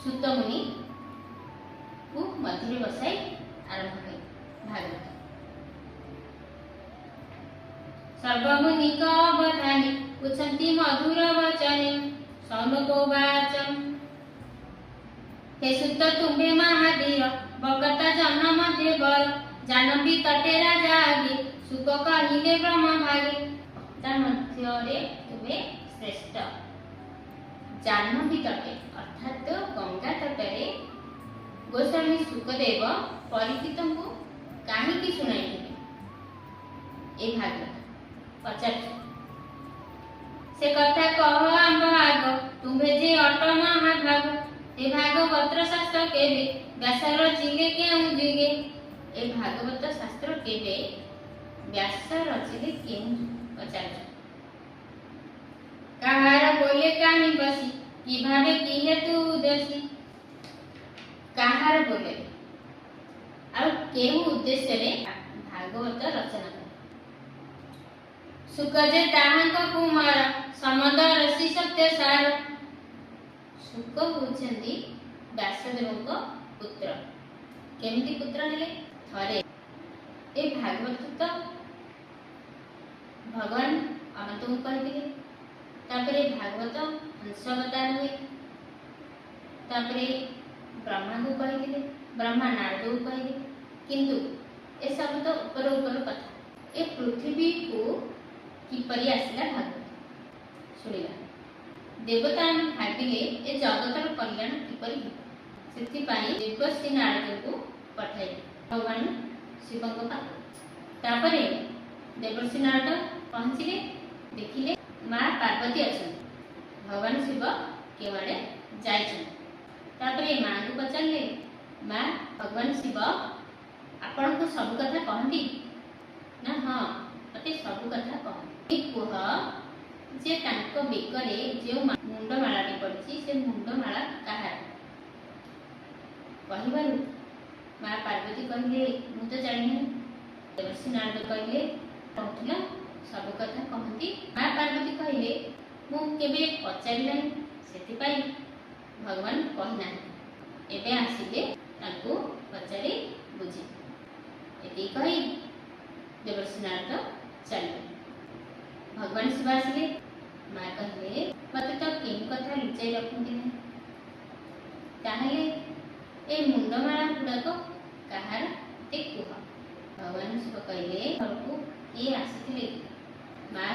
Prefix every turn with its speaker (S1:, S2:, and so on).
S1: सुत मुनि को मध्य बसाई आरंभ कले भागवत। सर्वमुनिक अवधानी उच्चन्ति मधुर वचने सौनकोवाच हे सुत तुम्भे महाधीर भगत जन्म मध्य बर जानवी तटे राजा आगे सुख कहिले ब्रह्म भागे ता मध्य तुम्हें श्रेष्ठ जानवी तटे अर्थात गंगा तटे गोस्वामी सुखदेव परीक्षित को कहीं शुणाई ए भागवत पचार से कथा कह आंब आग तुम्हें जे अट महाभाग ए भागवत शास्त्र केवे व्यास रचिले केउ जुगे ए भागवत शास्त्र केवे व्यास रचिले केउ पचार कहार बोले कहीं बसी कि भावे कि हेतु उद्देश्य कहार बोले और केउ उद्देश्य रे भागवत रचना करे सुख जे ताहांक कुमार समद ऋषि सत्य सार सुख होचंदी व्यासदेव को पुत्र केमिति पुत्र हेले थरे ए भागवत तो भगवान अनंत को कहथिले तापरे भागवत हंसवतार हुए तापरे ब्रह्मा को कहथिले ब्रह्मा नारद को कहले किंतु ए सब तो ऊपर ऊपर कथा ए पृथ्वी को किपरि आसिला भागवत सुनिला देवता भाविले ए जगतर कल्याण किपरि सेति पाई देवश्री नारद को पठाई भगवान शिव को पाख तापरे देवर्षि नारद पहुंचिले देखिले मां पार्वती अछन भगवान शिव केवाड़े जाइछन तापरे मां को पचारले मां भगवान शिव आपण को सब कथा कहंती ना हां मते सब कथा कहंती कुह जे तांको बेकरे जे मुंडमालाटी पड़छि से मुंडमाला काहार कहिबारु मां पार्वती कहले मु तो जानि देवर्षि नारद कहले कहथिला सब कथा कहंती मां पार्वती कहले मु केबे पचारिला सेति पाई भगवान कहना एबे आसीले तांको पचारि बुझी एति कहि देवर्षि नारद चले भगवान शिव आसिले मां कहले मते तो केन कथा लुचाई रखंती नहीं ताहले ए मुंडमाला गुड़ाक कहार ते कुह भगवान शिव कहले घरको किए आसीथिले मां